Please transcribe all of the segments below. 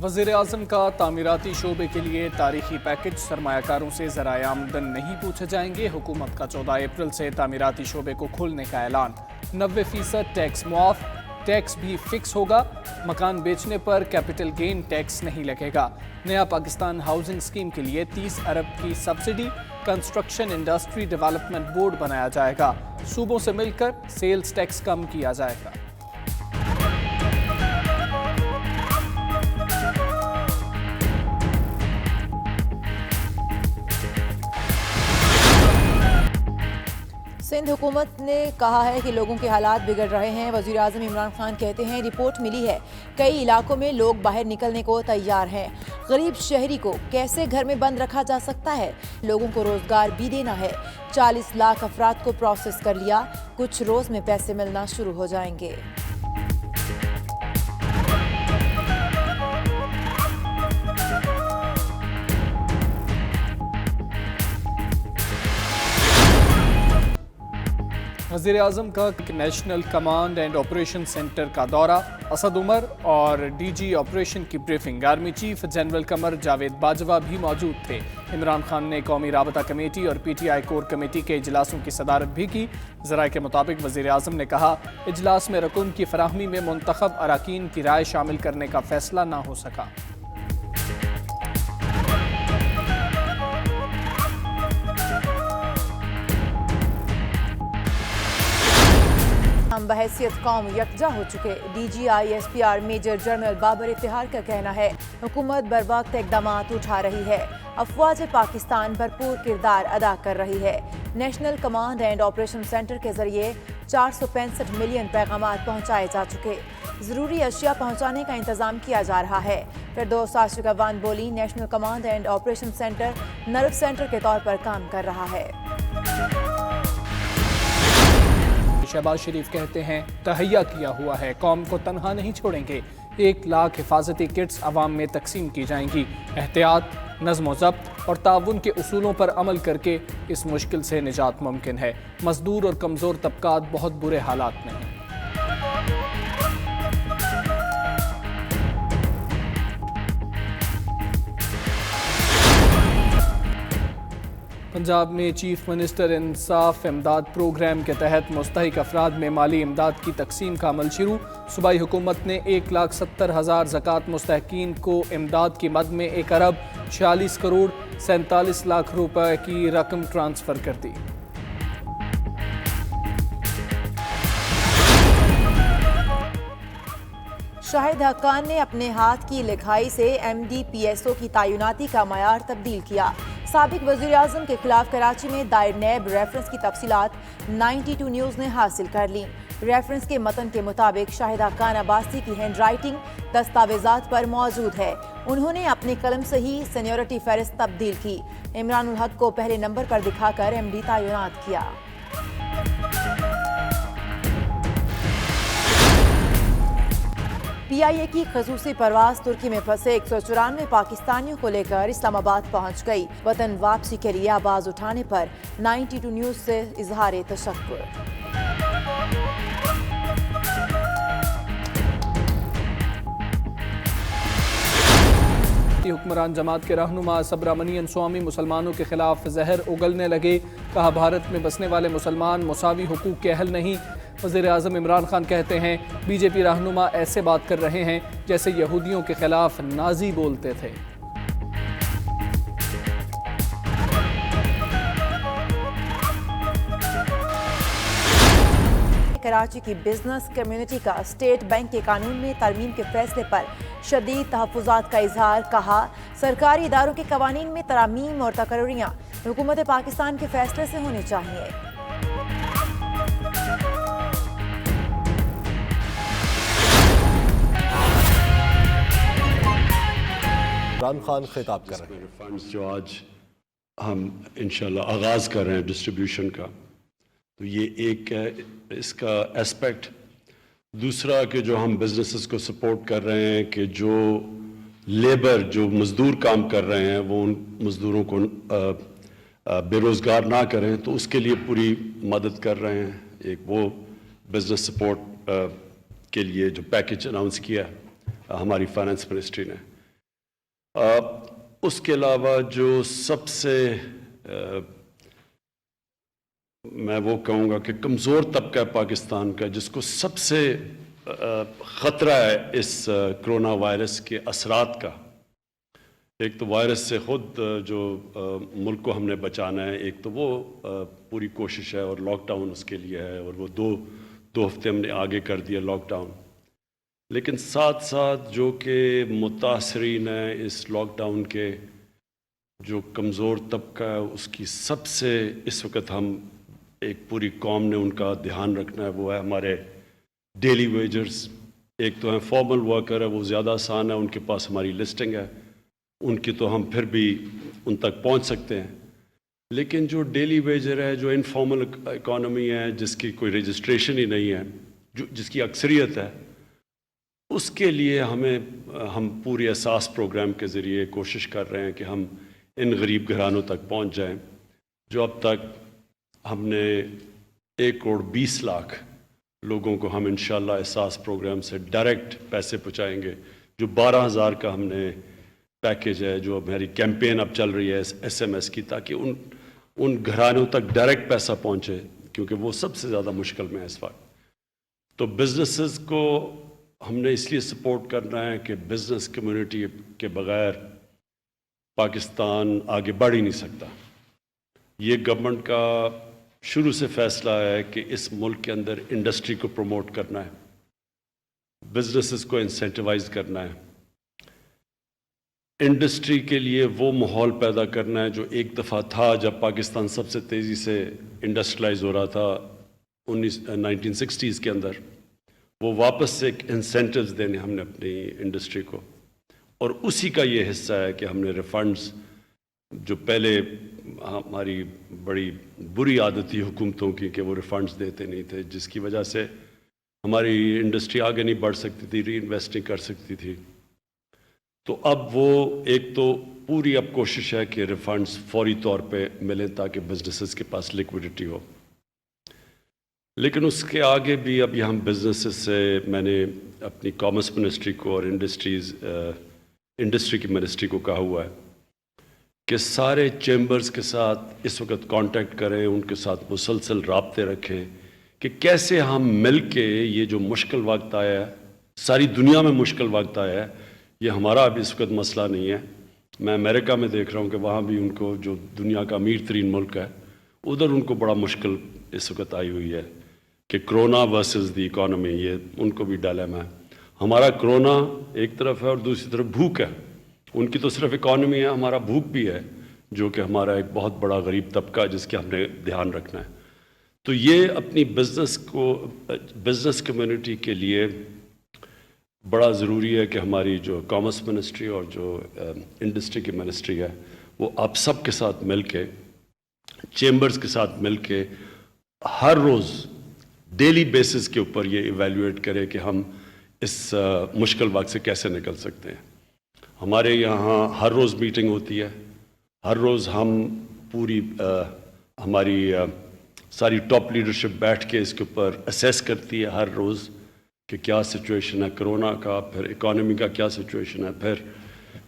وزیر اعظم کا تعمیراتی شعبے کے لیے تاریخی پیکج، سرمایہ کاروں سے ذرائع آمدن نہیں پوچھے جائیں گے۔ حکومت کا 14 اپریل سے تعمیراتی شعبے کو کھولنے کا اعلان۔ 90% ٹیکس معاف، ٹیکس بھی فکس ہوگا۔ مکان بیچنے پر کیپٹل گین ٹیکس نہیں لگے گا۔ نیا پاکستان ہاؤسنگ اسکیم کے لیے 30 ارب کی subsidy. Construction industry development board بنایا جائے گا۔ صوبوں سے مل کر سیلز ٹیکس کم کیا جائے گا۔ سندھ حکومت نے کہا ہے کہ لوگوں کے حالات بگڑ رہے ہیں۔ وزیر اعظم عمران خان کہتے ہیں رپورٹ ملی ہے کئی علاقوں میں لوگ باہر نکلنے کو تیار ہیں۔ غریب شہری کو کیسے گھر میں بند رکھا جا سکتا ہے؟ لوگوں کو روزگار بھی دینا ہے۔ 40 لاکھ افراد کو پروسیس کر لیا، کچھ روز میں پیسے ملنا شروع ہو جائیں گے۔ وزیر اعظم کا national command and operation centre کا دورہ۔ اسد عمر اور ڈی جی آپریشن کی briefing. Army chief general Qamar Javed Bajwa بھی موجود تھے۔ عمران خان نے قومی رابطہ کمیٹی اور P T I core committee کے اجلاسوں کی صدارت بھی کی۔ ذرائع کے مطابق وزیر اعظم نے کہا اجلاس میں رکن کی فراہمی میں منتخب اراکین کی رائے شامل کرنے کا فیصلہ نہ ہو سکا۔ ہم بحیثیت قوم یکجا ہو چکے، D G I S P R major general Babar اتحاد کا کہنا ہے۔ حکومت بروقت اقدامات اٹھا رہی ہے۔ افواج پاکستان بھرپور کردار ادا کر رہی ہے۔ National command and operation centre کے ذریعے 465 ملین پیغامات پہنچائے جا چکے۔ ضروری اشیاء پہنچانے کا انتظام کیا جا رہا ہے۔ فردوس عاشق افغان بولی national command and operation centre nerve centre کے طور پر کام کر رہا ہے۔ شہباز شریف کہتے ہیں تہیا کیا ہوا ہے، قوم کو تنہا نہیں چھوڑیں گے۔ 1 لاکھ حفاظتی کٹس عوام میں تقسیم کی جائیں گی۔ احتیاط، نظم و ضبط اور تعاون کے اصولوں پر عمل کر کے اس مشکل سے نجات ممکن ہے۔ مزدور اور کمزور طبقات بہت برے حالات میں ہیں۔ پنجاب میں چیف منسٹر انصاف امداد پروگرام کے تحت مستحق افراد میں مالی امداد کی تقسیم کا عمل شروع۔ صوبائی حکومت نے 1,70,000 زکوٰۃ مستحقین کو امداد کی مد میں 1 ارب 46 کروڑ 47 لاکھ روپے کی رقم ٹرانسفر کر دی۔ شاہد حقان نے اپنے ہاتھ کی لکھائی سے M D P S O کی تعیناتی کا معیار تبدیل کیا۔ سابق وزیر اعظم کے خلاف کراچی میں دائر نیب ریفرنس کی تفصیلات 92 نیوز نے حاصل کر لیں۔ ریفرنس کے متن کے مطابق شاہد حقان عباسی کی ہینڈ رائٹنگ دستاویزات پر موجود ہے۔ انہوں نے اپنے قلم سے ہی سینیورٹی فہرست تبدیل کی۔ عمران الحق کو پہلے نمبر پر دکھا کر ایم ڈی تعینات کیا۔ پی آئی اے کی خصوصی پرواز ترکی میں پھنسے 194 پاکستانیوں کو لے کر اسلام آباد پہنچ گئی۔ وطن واپسی کے لیے آواز اٹھانے پر 92 نیوز سے اظہار تشکر۔ حکمران جماعت کے رہنما سبرامنین سوامی مسلمانوں کے خلاف زہر اگلنے لگے۔ کہا بھارت میں بسنے والے مسلمان مساوی حقوق کے اہل نہیں۔ وزیر اعظم عمران خان کہتے ہیں بی جے پی رہنما ایسے بات کر رہے ہیں جیسے یہودیوں کے خلاف نازی بولتے تھے۔ کراچی کی بزنس کمیونٹی کا اسٹیٹ بینک کے قانون میں ترمیم کے فیصلے پر شدید تحفظات کا اظہار۔ کہا سرکاری اداروں کے قوانین میں ترامیم اور تقرریاں حکومت پاکستان کے فیصلے سے ہونی چاہیے۔ عمران خان خطاب کر رہے ہیں۔ فنڈز جو آج ہم انشاءاللہ آغاز کر رہے ہیں ڈسٹریبیوشن کا، تو یہ ایک ہے اس کا اسپیکٹ۔ دوسرا کہ جو ہم بزنسز کو سپورٹ کر رہے ہیں کہ جو لیبر جو مزدور کام کر رہے ہیں وہ ان مزدوروں کو بے روزگار نہ کریں، تو اس کے لیے پوری مدد کر رہے ہیں۔ ایک وہ بزنس سپورٹ کے لیے جو پیکج اناؤنس کیا ہماری فائنانس منسٹری نے۔ اس کے علاوہ جو سب سے میں وہ کہوں گا کہ کمزور طبقہ ہے پاکستان کا، جس کو سب سے خطرہ ہے اس کرونا وائرس کے اثرات کا. ایک تو وائرس سے خود جو ملک کو ہم نے بچانا ہے، ایک تو وہ پوری کوشش ہے اور لاک ڈاؤن اس کے لیے ہے، اور وہ دو ہفتے ہم نے آگے کر دیا لاک ڈاؤن. لیکن ساتھ ساتھ جو کہ متاثرین ہیں اس لاک ڈاؤن کے، جو کمزور طبقہ ہے، اس کی سب سے اس وقت ہم ایک پوری قوم نے ان کا دھیان رکھنا ہے، وہ ہے ہمارے ڈیلی ویجرز. ایک تو ہیں فارمل ورکر ہے، وہ زیادہ آسان ہے، ان کے پاس ہماری لسٹنگ ہے، ان کی تو ہم پھر بھی ان تک پہنچ سکتے ہیں. لیکن جو ڈیلی ویجر ہے، جو انفارمل اکانومی ہے، جس کی کوئی رجسٹریشن ہی نہیں ہے، جس کی اکثریت ہے، اس کے لیے ہم پورے اساس پروگرام کے ذریعے کوشش کر رہے ہیں کہ ہم ان غریب گھرانوں تک پہنچ جائیں. جو اب تک ہم نے 1,20,00,000 لوگوں کو ہم انشاءاللہ اساس پروگرام سے ڈائریکٹ پیسے پہنچائیں گے. جو 12,000 کا ہم نے پیکیج ہے، جو ہماری کیمپین اب چل رہی ہے SMS کی، تاکہ ان گھرانوں تک ڈائریکٹ پیسہ پہنچے، کیونکہ وہ سب سے زیادہ مشکل میں ہے اس وقت. تو بزنسز کو ہم نے اس لیے سپورٹ کرنا ہے کہ بزنس کمیونٹی کے بغیر پاکستان آگے بڑھ ہی نہیں سکتا. یہ گورنمنٹ کا شروع سے فیصلہ ہے کہ اس ملک کے اندر انڈسٹری کو پروموٹ کرنا ہے، بزنسز کو انسینٹیوائز کرنا ہے، انڈسٹری کے لیے وہ ماحول پیدا کرنا ہے جو ایک دفعہ تھا جب پاکستان سب سے تیزی سے انڈسٹریلائز ہو رہا تھا 1960s کے اندر. وہ واپس سے ایک انسینٹیوز دینے ہم نے اپنی انڈسٹری کو، اور اسی کا یہ حصہ ہے کہ ہم نے ریفنڈز، جو پہلے ہماری بڑی بری عادت تھی حکومتوں کی کہ وہ ریفنڈز دیتے نہیں تھے، جس کی وجہ سے ہماری انڈسٹری آگے نہیں بڑھ سکتی تھی، ری انویسٹنگ کر سکتی تھی. تو اب وہ ایک تو پوری اب کوشش ہے کہ ریفنڈز فوری طور پہ ملیں تاکہ بزنسز کے پاس لیکوڈیٹی ہو. لیکن اس کے آگے بھی اب ہم بزنسز سے، میں نے اپنی کامرس منسٹری کو اور انڈسٹری کی منسٹری کو کہا ہوا ہے کہ سارے چیمبرز کے ساتھ اس وقت کانٹیکٹ کریں، ان کے ساتھ مسلسل رابطے رکھیں کہ کیسے ہم مل کے یہ جو مشکل وقت آیا ہے، ساری دنیا میں مشکل وقت آیا ہے، یہ ہمارا ابھی اس وقت مسئلہ نہیں ہے. میں امریکہ میں دیکھ رہا ہوں کہ وہاں بھی ان کو، جو دنیا کا امیر ترین ملک ہے، ادھر ان کو بڑا مشکل اس وقت آئی ہوئی ہے کہ کرونا ورسز دی اکانومی، یہ ان کو بھی ڈائلیما ہے. ہمارا کرونا ایک طرف ہے اور دوسری طرف بھوک ہے. ان کی تو صرف اکانومی ہے، ہمارا بھوک بھی ہے، جو کہ ہمارا ایک بہت بڑا غریب طبقہ ہے جس کے ہم نے دھیان رکھنا ہے. تو یہ اپنی بزنس کمیونٹی کے لیے بڑا ضروری ہے کہ ہماری جو کامرس منسٹری اور جو انڈسٹری کی منسٹری ہے، وہ آپ سب کے ساتھ مل کے، چیمبرز کے ساتھ مل کے، ہر روز ڈیلی بیسس کے اوپر یہ ایویلیویٹ کرے کہ ہم اس مشکل وقت سے کیسے نکل سکتے ہیں. ہمارے یہاں ہر روز میٹنگ ہوتی ہے، ہر روز ہم پوری ہماری ساری ٹاپ لیڈرشپ بیٹھ کے اس کے اوپر اسیس کرتی ہے ہر روز کہ کیا سچویشن ہے کرونا کا، پھر اکانومی کا کیا سچویشن ہے، پھر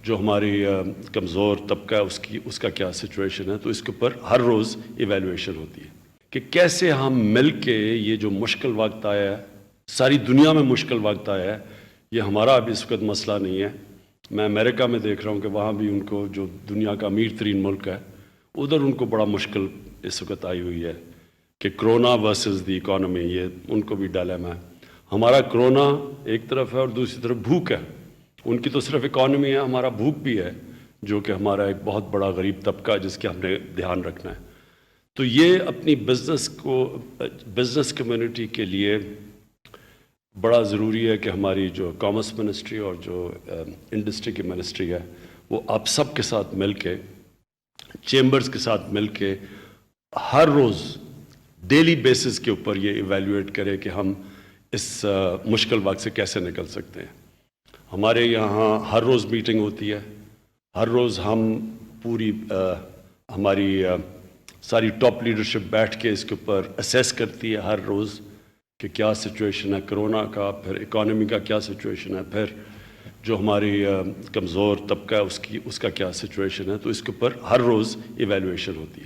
جو ہماری کمزور طبقہ ہے اس کا کیا سچویشن ہے. تو اس کے اوپر ہر روز ایویلیویشن ہوتی ہے کہ کیسے ہم مل کے یہ جو مشکل وقت آیا ہے، ساری دنیا میں مشکل وقت آیا ہے، یہ ہمارا ابھی اس وقت مسئلہ نہیں ہے. میں امریکہ میں دیکھ رہا ہوں کہ وہاں بھی ان کو، جو دنیا کا امیر ترین ملک ہے، ادھر ان کو بڑا مشکل اس وقت آئی ہوئی ہے کہ کرونا ورسز دی اکانومی، یہ ان کو بھی ڈائلیما ہے. ہمارا کرونا ایک طرف ہے اور دوسری طرف بھوک ہے. ان کی تو صرف اکانومی ہے، ہمارا بھوک بھی ہے، جو کہ ہمارا ایک بہت بڑا غریب طبقہ ہے جس کے ہم نے دھیان رکھنا ہے. تو یہ اپنی بزنس کمیونٹی کے لیے بڑا ضروری ہے کہ ہماری جو کامرس منسٹری اور جو انڈسٹری کی منسٹری ہے، وہ آپ سب کے ساتھ مل کے، چیمبرز کے ساتھ مل کے، ہر روز ڈیلی بیسس کے اوپر یہ ایویلیویٹ کرے کہ ہم اس مشکل وقت سے کیسے نکل سکتے ہیں. ہمارے یہاں ہر روز میٹنگ ہوتی ہے، ہر روز ہم پوری ہماری ساری ٹاپ لیڈرشپ بیٹھ کے اس کے اوپر اسیس کرتی ہے ہر روز کہ کیا سچویشن ہے کرونا کا، پھر اکانومی کا کیا سچویشن ہے، پھر جو ہماری کمزور طبقہ ہے اس کا کیا سچویشن ہے، تو اس کے اوپر ہر روز ایویلویشن ہوتی ہے.